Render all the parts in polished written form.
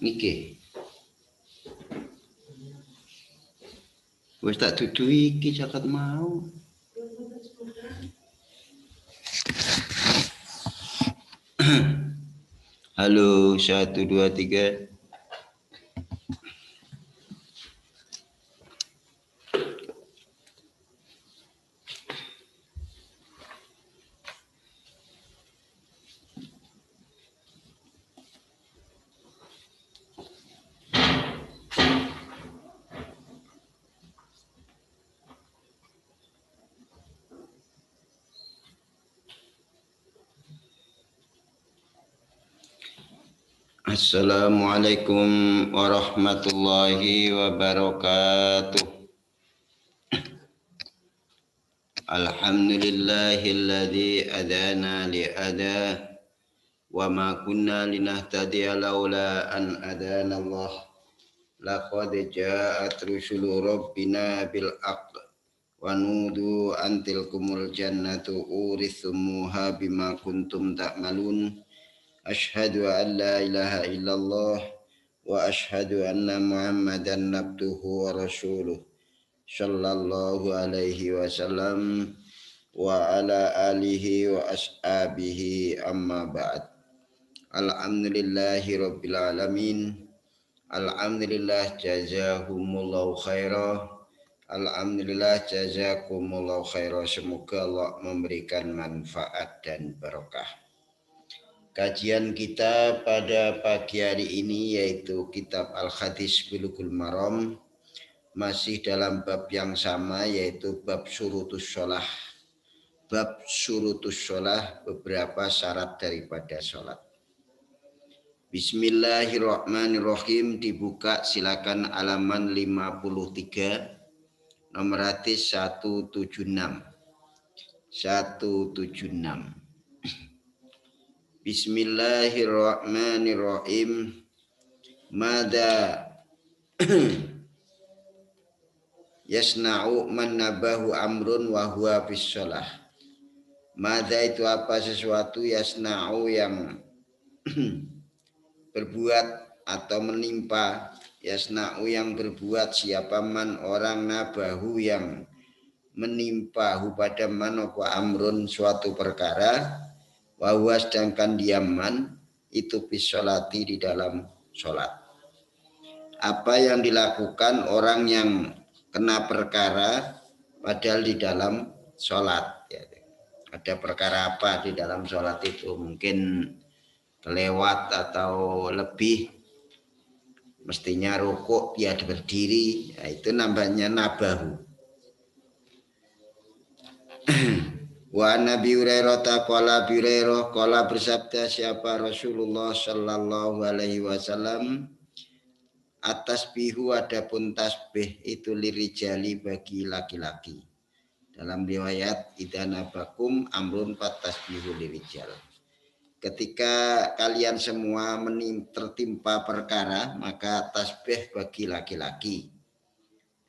Niki. Wis tak dudu iki caket mau. Halo, 1 2 3. Assalamualaikum warahmatullahi wabarakatuh. Alhamdulillahilladzi adana li'ada wa ma kunna linahtadiya laula an adana Allah. Laqad ja'at rusulu rabbina bil haqq wa nudu an tilkumul jannatu urithumuha bima kuntum ta'malun. Asyhadu an la ilaha illallah wa asyhadu anna Muhammadan abduhu wa rasuluh sallallahu alaihi wasallam wa ala alihi wa ashabihi amma ba'd. Alhamdulillahi rabbil alamin. Alhamdulillah jazahumullahu khairah. Alhamdulillah jazakumullahu khairah. Semoga Allah memberikan manfaat dan barokah. Kajian kita pada pagi hari ini yaitu kitab Al-Hadis Bulughul Maram, masih dalam bab yang sama yaitu bab syurutus sholah. Bab syurutus sholah, beberapa syarat daripada sholat. Bismillahirrahmanirrahim. Dibuka silakan halaman 53, nomor hadis 176. Bismillahirrahmanirrahim. Mada yasna'u man nabahu amrun wa huwa fis shalah. Mada itu apa sesuatu, yasna'u yang berbuat atau menimpa, yasna'u yang berbuat, siapa man orang, nabahu yang menimpahu pada man apa amrun suatu perkara, wahwa sedangkan diaman itu bisolati di dalam sholat. Apa yang dilakukan orang yang kena perkara padahal di dalam sholat, ya. Ada perkara apa di dalam sholat itu, mungkin kelewat atau lebih, mestinya rukuk dia berdiri, ya, itu namanya nabahu. Wa Nabi Hurairah taqala Abi Hurairah qala bersabda siapa Rasulullah sallallahu alaihi wasallam, atas bihu adapun tasbih itu lirijali bagi laki-laki. Dalam riwayat idanabakum amrun fatasbihu lirijal. Ketika kalian semua tertimpa perkara, maka tasbih bagi laki-laki.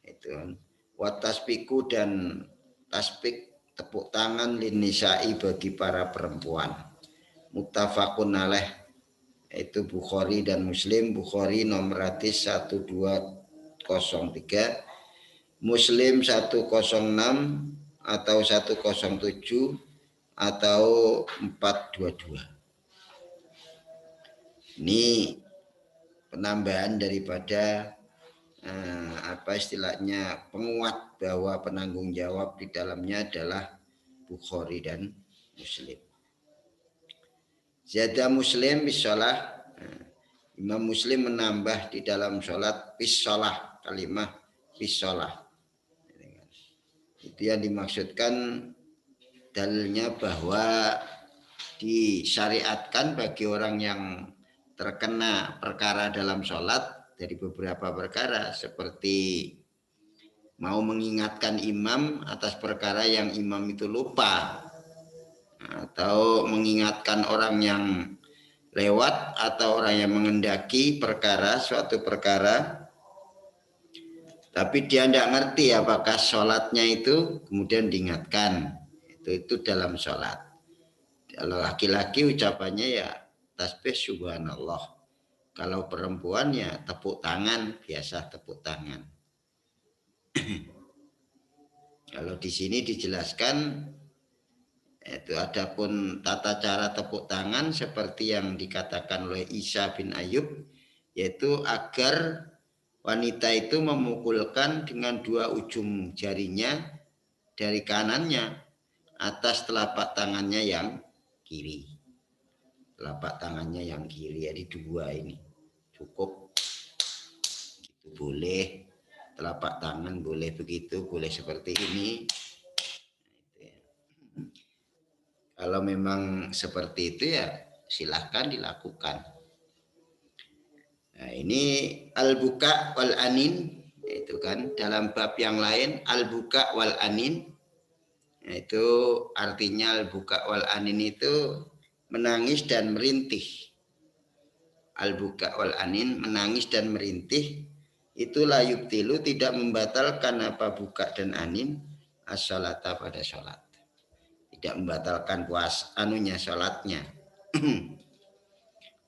Itu wa tasbiku, dan tasbih tepuk tangan linisai bagi para perempuan. Muttafaqun alaih, itu Bukhari dan Muslim. Bukhari nomor hadis 1203, Muslim 106 atau 107 atau 422. Ini penambahan daripada apa istilahnya, penguat bahwa penanggung jawab di dalamnya adalah Bukhari dan Muslim. Zada Muslim bisolah, Imam Muslim menambah di dalam sholat bisolah, kalimah bisolah. Itu yang dimaksudkan dalilnya bahwa disyariatkan bagi orang yang terkena perkara dalam sholat dari beberapa perkara, seperti mau mengingatkan imam atas perkara yang imam itu lupa, atau mengingatkan orang yang lewat, atau orang yang mengendaki perkara, suatu perkara, tapi dia tidak ngerti apakah sholatnya itu, kemudian diingatkan. Itu dalam sholat. Kalau laki-laki ucapannya ya tasbih subhanallah. Kalau perempuan ya tepuk tangan, biasa tepuk tangan. Kalau di sini dijelaskan itu adapun tata cara tepuk tangan seperti yang dikatakan oleh Isa bin Ayub, yaitu agar wanita itu memukulkan dengan dua ujung jarinya dari kanannya atas telapak tangannya yang kiri. Telapak tangannya yang kiri, jadi dua ini cukup. Gitu, boleh telapak tangan, boleh begitu, boleh seperti ini. Kalau memang seperti itu ya silahkan dilakukan. Nah, ini al-buka wal anin, itu kan dalam bab yang lain al-buka wal anin, itu artinya al-buka wal anin itu menangis dan merintih. Al-buka wal anin, menangis dan merintih, itu la yubtilu, tidak membatalkan apa buka dan anin as-sholata pada sholat, tidak membatalkan puas anunya sholatnya.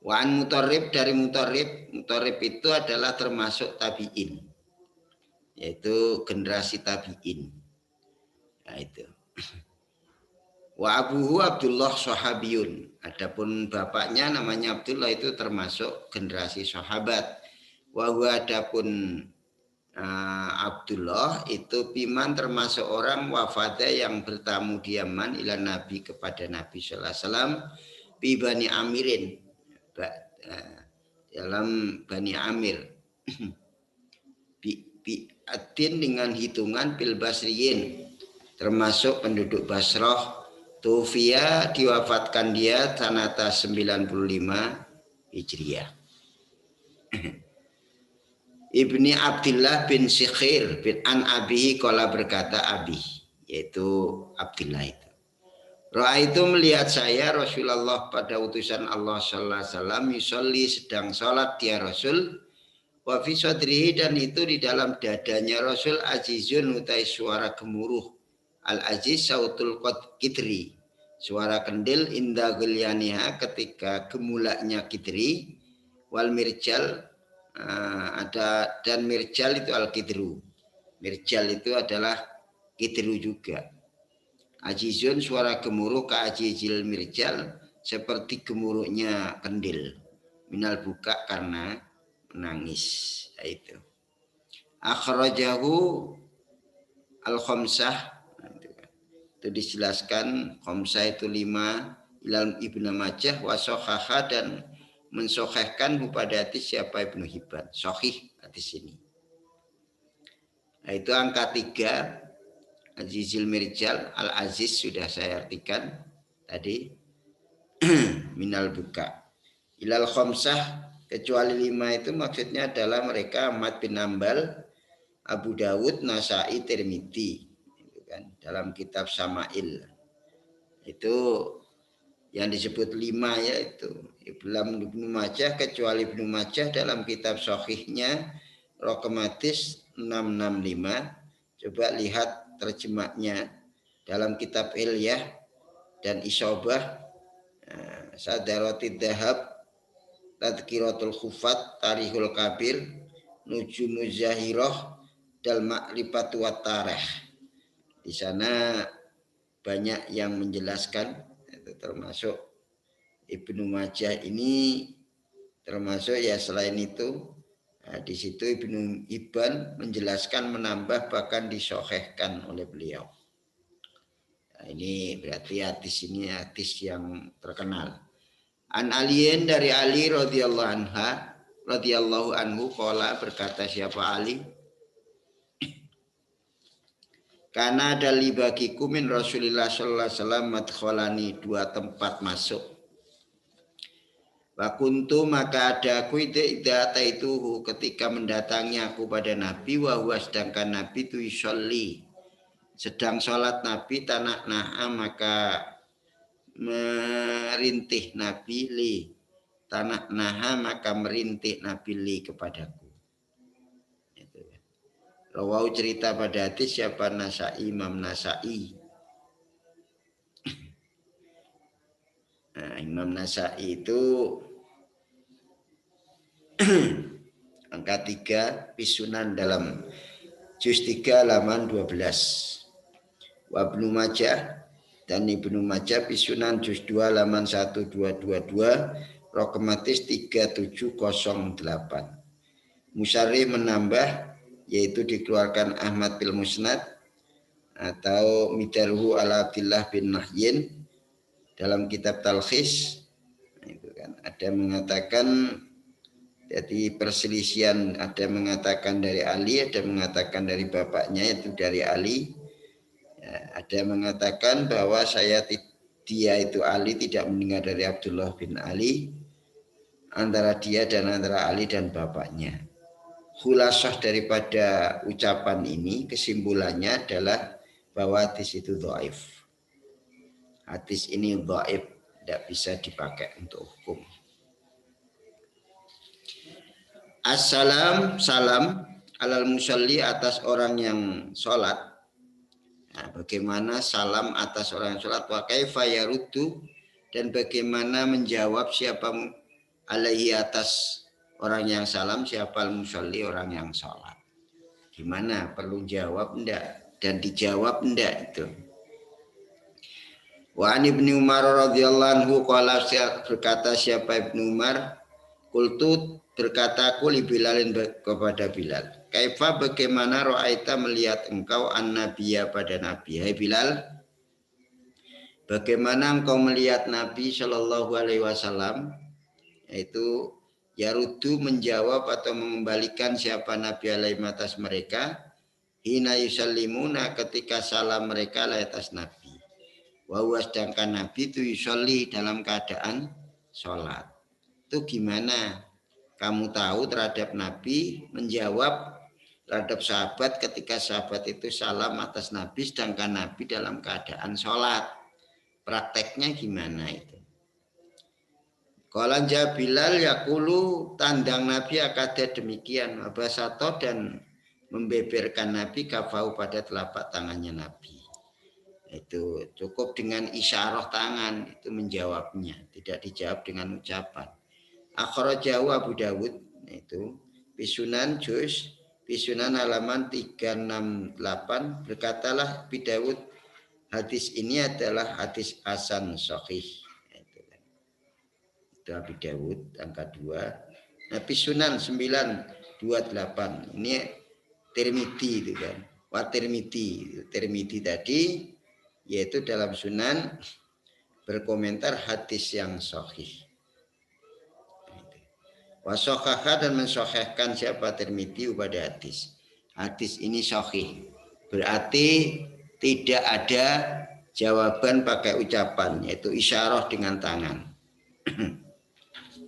Wa'an mutarrib, dari mutarrib, mutarrib itu adalah termasuk tabi'in, yaitu generasi tabi'in. Nah itu. Wa abuhu Abdullah sahabiyun, adapun bapaknya namanya Abdullah, itu termasuk generasi sahabat. Wa huwa, adapun Abdullah itu piman, termasuk orang wafada yang bertamu di Yaman ila Nabi, kepada Nabi sallallahu alaihi wasallam, bi Bani Amirin, dalam Bani Amir, bi atin, dengan hitungan bil basriyin, termasuk penduduk Basrah. Tufia, diwafatkan dia sanata 95 Hijriah. Ibni Abdullah bin Sikhir bin an Abihi, kola berkata Abi, yaitu Abdullah itu. Ro'a itu melihat saya Rasulullah, pada utusan Allah sallallahu alaihi wasallam, yusolli, sedang sholat dia Rasul, wa fi sadrihi, dan itu di dalam dadanya Rasul, azizun, utai suara gemuruh, al aziz sautul kitri, suara kendil, inda gilyaniha, ketika gemulaknya kitri, wal mirjal, ada, dan mirjal itu al kidru, mirjal itu adalah kidru juga. Ajizun, suara gemuruh, ka ajizil mirjal, seperti gemuruhnya kendil, minal buka, karena menangis. Itu akhrajahu al khamsah, itu dijelaskan khamsah itu 5, ilal Ibnu Majah, wa sahhaha, dan mensokhehkan pada hadis siapa Ibnu Hibban, sahih hadis ini. Nah, itu angka 3, Azizil Mirjal, Al-Aziz sudah saya artikan tadi, minal buka. Ilal khamsah, kecuali 5 itu maksudnya adalah mereka Ahmad bin Hanbal, Abu Dawud, Nasai, Tirmidzi, itu kan, dalam kitab Sama'il. Itu yang disebut 5 yaitu Ibnu Majah, kecuali Ibnu Majah dalam kitab sahihnya Rokomatis 665. Coba lihat terjemahnya dalam kitab Ilyah dan Isobah, Sadaratid Dahab, Tadkiratul Khufat, Tarihul Kabir, Nujumuz Zahirah, dan Ma'rifatu wat Tarikh. Di sana banyak yang menjelaskan, itu termasuk Ibnu Majah ini termasuk ya. Selain itu, di situ Ibnu Hibban menjelaskan, menambah, bahkan disohehkan oleh beliau. Nah, ini berarti hadis ini hadis yang terkenal. An Aliin, dari Ali radhiyallahu anhu, qala, berkata siapa Ali, karena ada li bagiku min Rasulillah sallallahu alaihi wasallam madkhalani, 2 tempat masuk. Wa kuntu, maka ada aku itu ketika mendatangi aku pada Nabi, wa huwa, sedangkan Nabi itu yusolli, sedang sholat Nabi, tanah na'a, maka merintih Nabi, li, tanah naha, maka merintih Nabi li, kepadaku. Itu. Rawau, cerita pada hadis siapa Nasai, Imam Nasai. Nah, Imam Nasai itu angka 3 Pisunan dalam juz 3 halaman 12. Wa Ibnu Majah dan Ibnu Majah Pisunan juz 2 halaman 1222 Rokematis 3708. Musyarri menambah yaitu dikeluarkan Ahmad bil Musnad atau Midarhu ala Abdillah bin Nahyin dalam kitab Talkhis. Itu kan ada mengatakan jadi perselisihan, ada mengatakan dari Ali, ada mengatakan dari bapaknya yaitu dari Ali. Ya, ada mengatakan bahwa dia itu Ali tidak mendengar dari Abdullah bin Ali, antara dia dan antara Ali dan bapaknya. Khulasah daripada ucapan ini, kesimpulannya adalah bahwa hadis itu dhaif. Hadis ini dhaif, tidak bisa dipakai untuk hukum. Assalam, salam alal musalli atas orang yang sholat. Nah, bagaimana salam atas orang yang sholat? Wa kaifa yaruddu, dan bagaimana menjawab siapa alaihi atas orang yang salam, siapa al-musalli orang yang sholat. Gimana? Perlu jawab enggak? Dan dijawab enggak itu? Wa an Ibnu Umar radhiyallahu anhu qala, berkata siapa Ibnu Umar, qultu berkataku li Bilalin kepada Bilal, kaifa bagaimana ra'aita melihat engkau an-nabiyya pada Nabi. Hai Bilal, bagaimana engkau melihat Nabi Shallallahu Alaihi Wasallam, yaitu yarudu menjawab atau mengembalikan siapa Nabi alaihi atas mereka, hina yusallimuna ketika salam mereka alaihi atas Nabi, wa huwa sedangkan Nabi itu yusolli dalam keadaan sholat. Itu gimana kamu tahu terhadap Nabi menjawab terhadap sahabat ketika sahabat itu salam atas Nabi sedangkan Nabi dalam keadaan sholat? Prakteknya gimana itu? Qala Bilal yaqulu, tandang Nabi akada demikian, wabasato dan membeberkan Nabi kafau pada telapak tangannya Nabi. Itu cukup dengan isyarah tangan itu menjawabnya, tidak dijawab dengan ucapan. Akhrajahu Abu Dawud, itu Pisunan juz Pisunan halaman 368, berkatalah Abu Dawud, hadis ini adalah hadis hasan sahih. Itu Abu Dawud angka 2. Nah, Pisunan 928 ini Tirmidzi itu kan. Wa Tirmidzi tadi yaitu dalam Sunan berkomentar hadis yang sahih. Wasokhaha dan mensahihkan siapa Tirmidzi pada hadis. Hadis ini sahih. Berarti tidak ada jawaban pakai ucapan, yaitu isyarah dengan tangan.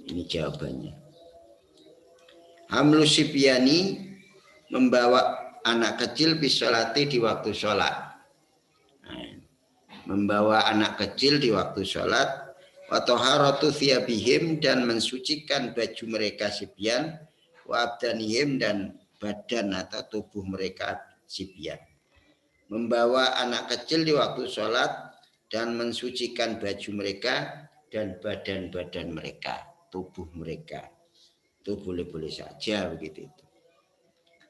Ini jawabannya. Hamlu sibyani, membawa anak kecil bisolati di waktu sholat. Membawa anak kecil di waktu sholat. Wa taharatu thiyabihim, dan mensucikan baju mereka sibyan, wa abdanihim, dan badan atau tubuh mereka sibyan. Membawa anak kecil di waktu sholat dan mensucikan baju mereka dan badan-badan mereka, tubuh mereka. Itu boleh-boleh saja begitu itu.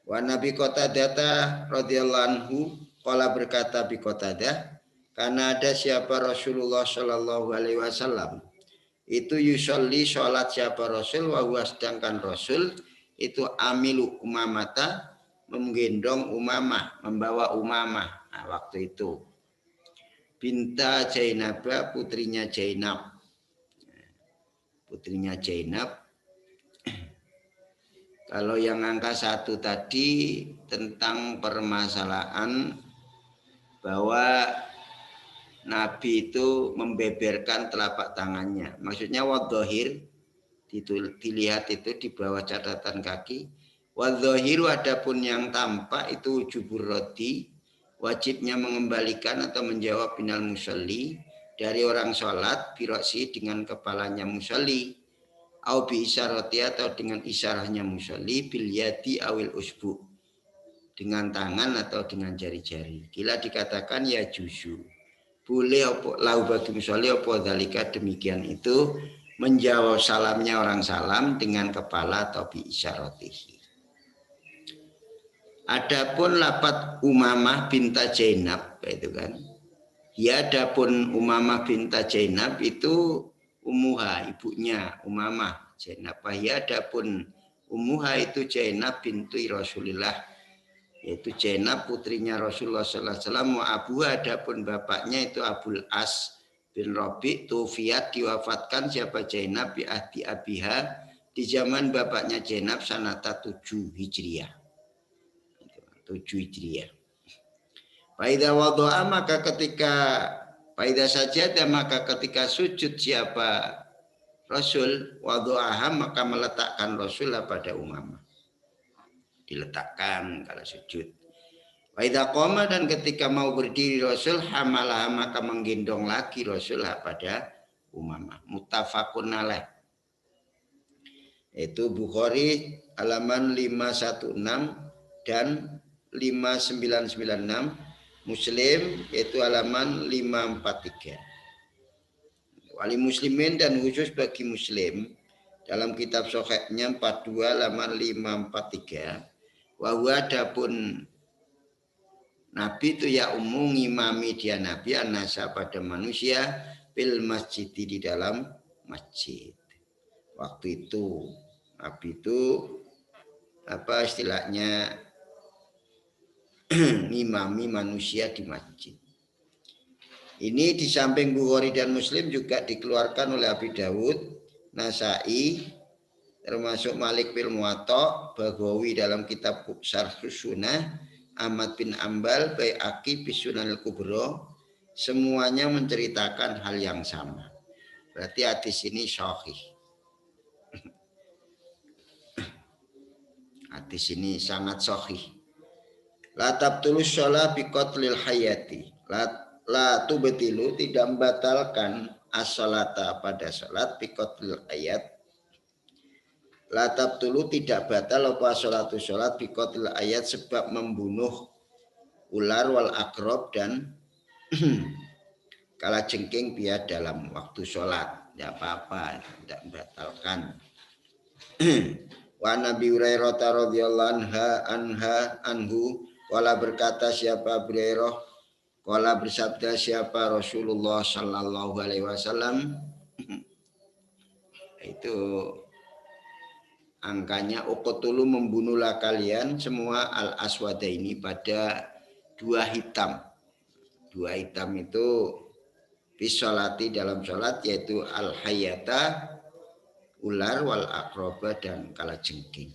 Wa Nabi Qatadah radhiyallahu anhu qala, berkata Bi Qatadah, karena ada siapa Rasulullah Shallallahu Alaihi Wasallam itu yusolli sholat siapa Rasul, wa huwa sedangkan Rasul itu amilu umamata, menggendong Umamah, membawa Umamah. Nah, waktu itu binta Jainabah, putrinya Jainab. Putrinya Jainab. Kalau yang angka 1 tadi tentang permasalahan bahwa Nabi itu membeberkan telapak tangannya. Maksudnya wadzohir, dilihat itu di bawah catatan kaki. Wadzohiru, adapun yang tampak itu wujubur rodi, wajibnya mengembalikan atau menjawab binal musalli, dari orang sholat, biroksi dengan kepalanya musalli, au bi isyarati, atau dengan isyarahnya musalli, bil yadi awil usbu, dengan tangan atau dengan jari-jari. Kila dikatakan ya juzu, boleh apa lau bagi musolli apa dalika demikian itu menjawab salamnya orang salam dengan kepala atau bi isyaratihi. Adapun lapat Umamah binta Zainab itu kan. Ya adapun Umamah binta Zainab itu Ummuha ibunya Umamah Zainab. Ya adapun Ummuha itu Zainab bintu Rasulillah, yaitu Zainab putrinya Rasulullah sallallahu alaihi wasallam. Abu adapun bapaknya itu Abul As bin Rabi' tufiat diwafatkan siapa Zainab bi ahdi abiha di zaman bapaknya Zainab sanata 7 Hijriah. 7 Hijriah. Faida wadu'a maka ketika faida sajadah maka ketika sujud siapa Rasul wadu'aha maka meletakkan Rasul pada Umamah. Diletakkan kalau sujud. Faida qoma dan ketika mau berdiri Rasul hamalah maka menggendong lagi Rasul pada Umamah. Muttafaqun alaih. Itu Bukhari halaman 516 dan 5996, Muslim yaitu halaman 543. Wali muslimin dan khusus bagi muslim dalam kitab Sahihnya 42 halaman 543. Wahwa adapun Nabi itu ya umum ngimami dia Nabi anasa pada manusia bil masjid di dalam masjid. Waktu itu Nabi itu apa istilahnya ngimami manusia di masjid. Ini di samping Bukhari dan Muslim juga dikeluarkan oleh Abi Dawud, Nasai, termasuk Malik bin Muwatta, Baghawi dalam kitab Syarhus Sunnah, Ahmad bin Ambal, Baihaqi bi Sunanil Kubra, semuanya menceritakan hal yang sama. Berarti hadis ini sahih. Hadis ini sangat sahih. La tabtulus sholat biqatlil hayati. La tubtilu tidak membatalkan as-sholata pada sholat biqatlil ayat. La tabtulu tidak batal apa sholatu sholat biqatlil ayat sebab membunuh ular wal akrob dan kalajengking biar dalam waktu sholat. Tidak apa-apa, tidak membatalkan. Wa Nabi Hurairah radhiyallahu anhu wala berkata siapa Abu Hurairah, wala bersabda siapa Rasulullah sallallahu alaihi wasallam, itu angkanya uqtulu membunuhlah kalian semua al aswada ini pada dua hitam. Dua hitam itu bisolati dalam sholat yaitu al hayata ular wal akroba dan kalajengking.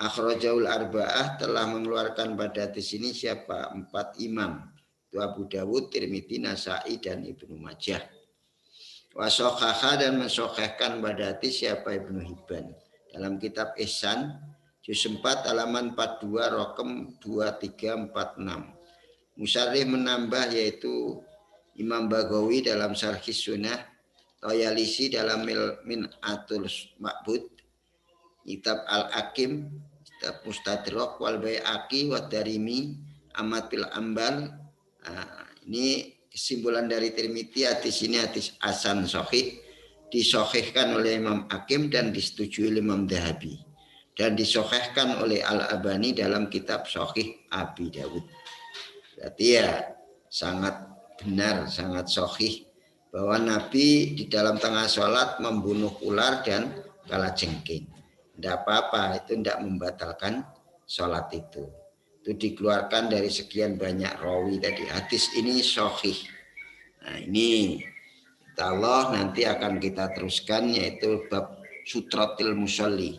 Akhrajaul arba'ah telah mengeluarkan pada hadis ini siapa? 4 imam. Itu Abu Dawud, Tirmidzi, Nasai dan Ibnu Majah. Wa shahhaha dan mensahihkan pada hadis siapa? Ibnu Hibban. Dalam kitab Ihsan juz 4 halaman 42 raqam 2346. Musarrih menambah yaitu Imam Baghawi dalam Syarhis Sunnah, Tayalisi dalam Min'atul Ma'bud, kitab Al-Hakim, kitab Mustadrak wal Baihaqi wa Darimi, Ahmad bin Ambal. Ini kesimpulan dari Tirmidzi, hadis ini hadis hasan sahih, disahihkan oleh Imam Hakim dan disetujui oleh Imam Dhahabi dan disahihkan oleh Al-Albani dalam kitab Sahih Abi Dawud. Berarti ya sangat benar, sangat sahih bahwa Nabi di dalam tengah sholat membunuh ular dan kalajengking. Tidak apa-apa, itu tidak membatalkan sholat itu. Itu dikeluarkan dari sekian banyak rawi tadi. Hadis ini sahih. Nah ini Allah nanti akan kita teruskan yaitu bab sutratil musolli.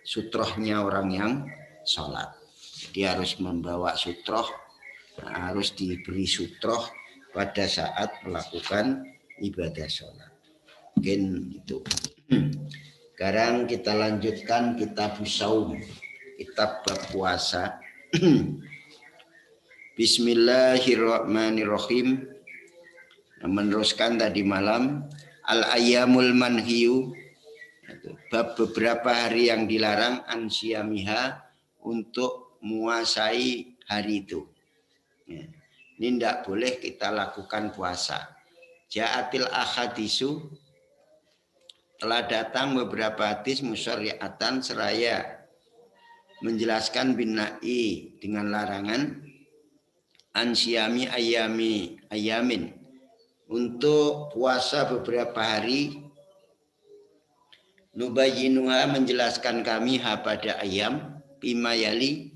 Sutrohnya orang yang sholat. Jadi harus membawa sutroh, harus diberi sutroh pada saat melakukan ibadah sholat. Mungkin itu. Sekarang kita lanjutkan kitab Saum, kitab berpuasa. Bismillahirrahmanirrahim. Meneruskan tadi malam al-ayyamul manhiyu, bab beberapa hari yang dilarang ansiyamiha untuk muasai hari itu. Ini tidak boleh kita lakukan puasa. Ja'atil ahadisu, telah datang beberapa hadis musyari'atan seraya menjelaskan binai dengan larangan ansyami ayamin untuk puasa beberapa hari. Nubayyinuha, menjelaskan kami pada ayam pimayali,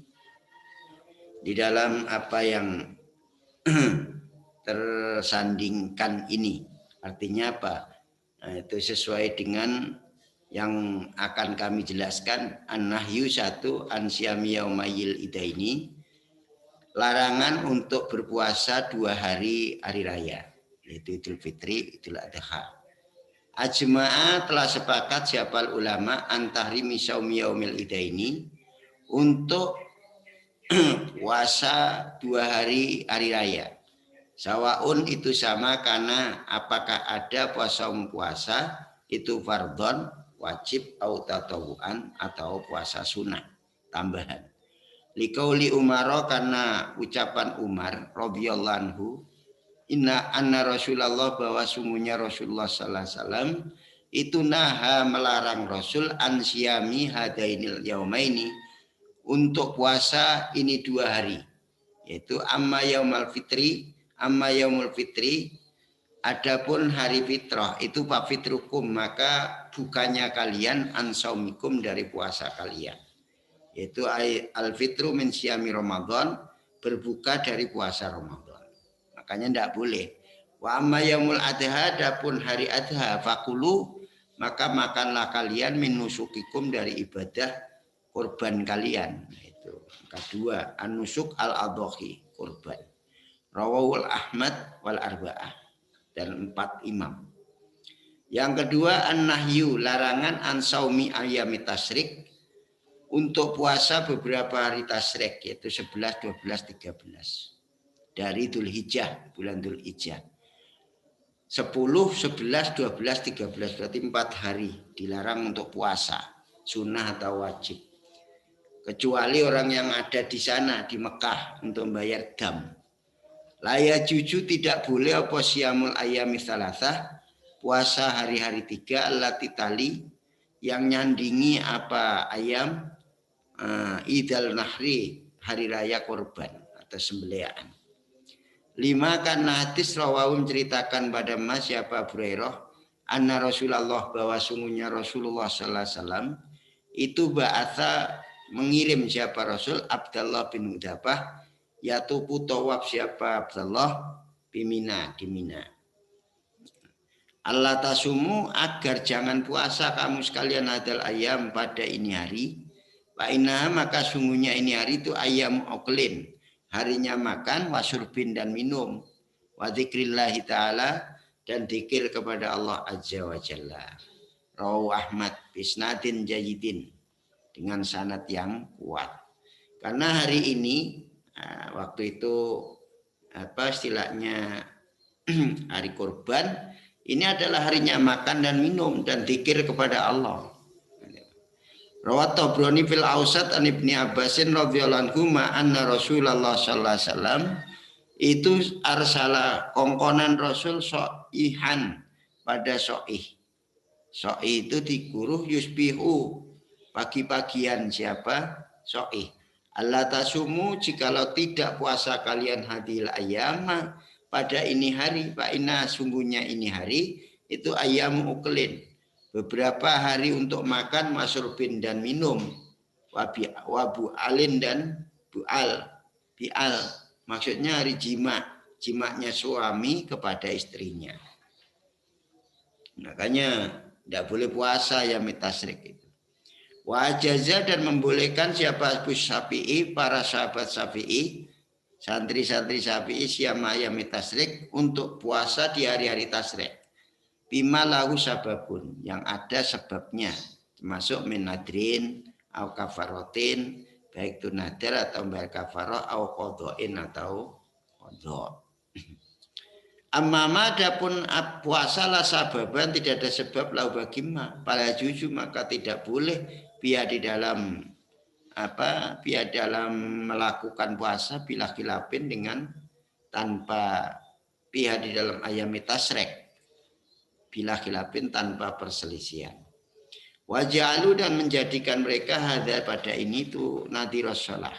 di dalam apa yang tersandingkan ini. Artinya apa? Nah, itu sesuai dengan yang akan kami jelaskan. An-nahyu 1 an syami yaumayil idaini, larangan untuk berpuasa 2 hari raya, yaitu Idul Fitri, Idul Adha. Ajma'a, telah sepakat siapa ulama antahrimi saumi yaumil idaini, untuk puasa 2 hari raya. Sawaun, itu sama, karena apakah ada puasa itu fardhon wajib atau tatawuan atau puasa sunnah tambahan. Liqauli Umar, karena ucapan Umar radhiyallahu anhu, anna Rasulullah, bahwa sungguhnya Rasulullah sallallahu alaihi wasallam itu naha, melarang Rasul ansyami hadainil yaumaini, untuk puasa ini 2 hari, yaitu amma yaumul fitri, adapun hari fitrah itu fa fitrukum, maka bukannya kalian ansaumikum, dari puasa kalian, yaitu al fitru min syami Ramadan, berbuka dari puasa Ramadan. Makanya tidak boleh. Wa amma yaumul adha, adapun hari adha, fakulu, maka makanlah kalian min nusukikum, dari ibadah kurban kalian. Itu kedua, an-nusuk al-adhahi, kurban. Rawahul Ahmad wal arba'ah, dan 4 imam. Yang kedua, an-nahyu, larangan an saumi ayyamit tasyrik, untuk puasa beberapa hari tasyrik, yaitu 11, 12, 13 dari Dzulhijjah, bulan Dzulhijjah. 10, 11, 12, 13, berarti 4 hari dilarang untuk puasa sunnah atau wajib, kecuali orang yang ada di sana di Mekah untuk membayar dam. Laya juju, tidak boleh apa siamul ayami salasah, puasa hari-hari 3 allati tali, yang nyandingi apa ayam idal nahri, hari raya korban atau sembelihan. 5, karena hadis rawahum, ceritakan pada Mas siapa Abu Hurairah, anna Rasulullah, bahwa sungguhnya Rasulullah sallallahu alaihi wasallam itu ba'atha, mengirim siapa Rasul Abdullah bin Udzabah, yatufu tawaf siapa Abdullah bimina, di Mina. Allah tasumu, agar jangan puasa kamu sekalian hadal ayam, pada ini hari. Wa inna, maka sungguhnya ini hari itu ayam oklin, harinya makan, wasurbin, dan minum, wa dzikrillahi ta'ala, dan dzikir kepada Allah azza wa jalla. Rawahu Ahmad bisnadin jayyidin, dengan sanad yang kuat. Karena hari ini waktu itu apa istilahnya hari kurban, ini adalah harinya makan dan minum dan dzikir kepada Allah. Rawat Tabrani fil Ausat an Ibni Abbasin radhiyallahu anhu anna Rasulullah sallallahu alaihi wasallam itu arsala, kongkonan Rasul so'ihan, pada so'ih. So'ih itu dikuruh yusbihu, pagi-pagian siapa? So'ih. Allah tasumu, jikalau tidak puasa kalian hadil ayam, pada ini hari, fa inna, sungguhnya ini hari itu ayam uklin, beberapa hari untuk makan, masrubin, dan minum, wabu alin, dan bual, bial, maksudnya hari jimaknya suami kepada istrinya. Makanya tidak boleh puasa ya mitasrik itu. Wajaza, dan membolehkan siapa Syafi'i, para sahabat Syafi'i, santri-santri Syafi'i, siama ayami tasrik, untuk puasa di hari-hari tasrik. Bima lahu sababun, yang ada sebabnya, termasuk minadrin, au kafarotin, baik itu nadar atau bayar kafaroh, au kodoin atau kodok. Amma adapun puasalah sababan, tidak ada sebab lau bagima, pada juju, maka tidak boleh biar di dalam biar dalam melakukan puasa bila khilafin, dengan tanpa pihak di dalam ayami tasrek bila khilafin tanpa perselisihan. Waja'alu dan menjadikan mereka hadza pada ini itu nadhirus shalah,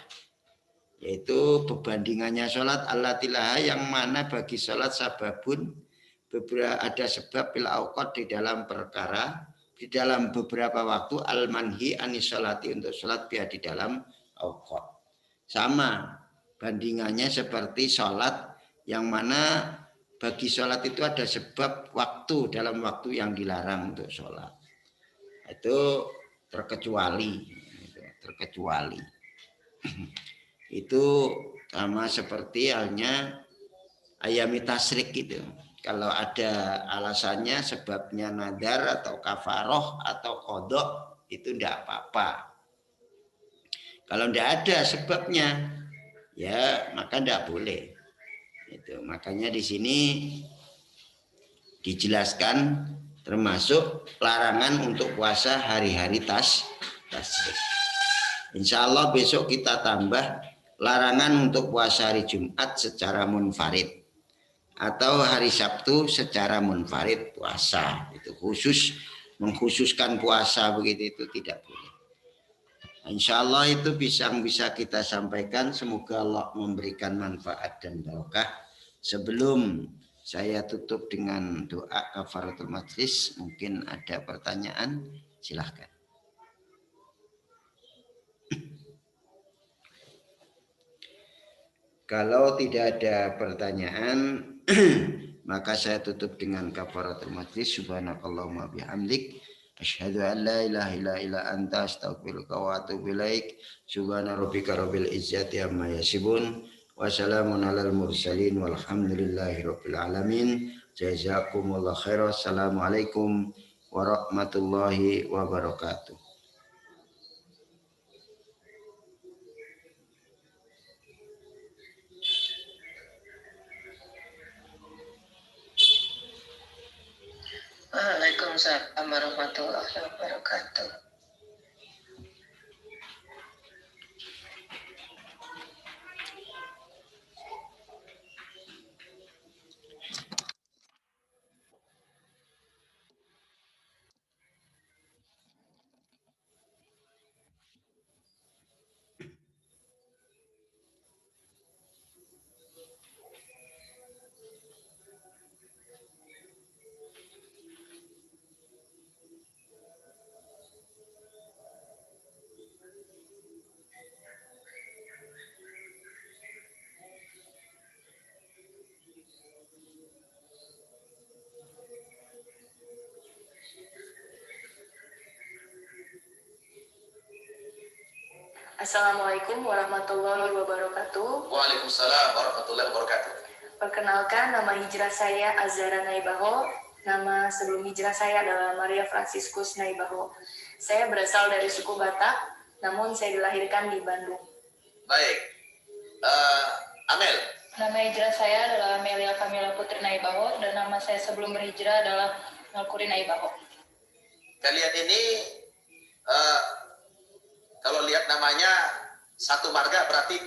yaitu perbandingannya sholat allatilah yang mana bagi sholat sababun ada sebab bil auqat di dalam perkara di dalam beberapa waktu al manhi anis sholati untuk sholat biar di dalam auqat. Sama bandingannya seperti sholat yang mana bagi sholat itu ada sebab waktu dalam waktu yang dilarang untuk sholat. Itu terkecuali. Itu sama seperti halnya ayami tasrik gitu. Kalau ada alasannya sebabnya nadar atau kafaroh atau kodok itu tidak apa-apa. Kalau tidak ada sebabnya ya maka tidak boleh. Itu makanya di sini dijelaskan termasuk larangan untuk puasa hari-hari tasrik. Insya Allah besok kita tambah larangan untuk puasa hari Jumat secara munfarid atau hari Sabtu secara munfarid puasa. Itu khusus mengkhususkan puasa begitu itu tidak boleh. Insya Allah itu bisa kita sampaikan. Semoga Allah memberikan manfaat dan barokah. Sebelum saya tutup dengan doa kafaratul majlis, mungkin ada pertanyaan, silahkan. Kalau tidak ada pertanyaan, maka saya tutup dengan kafaratul majlis. Subhanakallahumma bihamdik, asyhadu an la ilaha illa anta, astaghfiruka wa atubu ilaik. Subhana rabbika rabbil izzati amma yasifun. Wassalamun alal mursalin walhamdulillahi rabbil alamin. Jazakumullah khairan. Assalamualaikum warahmatullahi wabarakatuh. Waalaikumsalam warahmatullahi wabarakatuh. Assalamualaikum warahmatullahi wabarakatuh. Waalaikumsalam warahmatullahi wabarakatuh. Perkenalkan, nama hijrah saya Azhara Naibaho. Nama sebelum hijrah saya adalah Maria Franciscus Naibaho. Saya berasal dari suku Batak, namun saya dilahirkan di Bandung. Baik, Amel. Nama hijrah saya adalah Amelia Kamila Putri Naibaho dan nama saya sebelum berhijrah adalah Nalkuri Naibaho. Kalian ini kalau lihat namanya satu marga berarti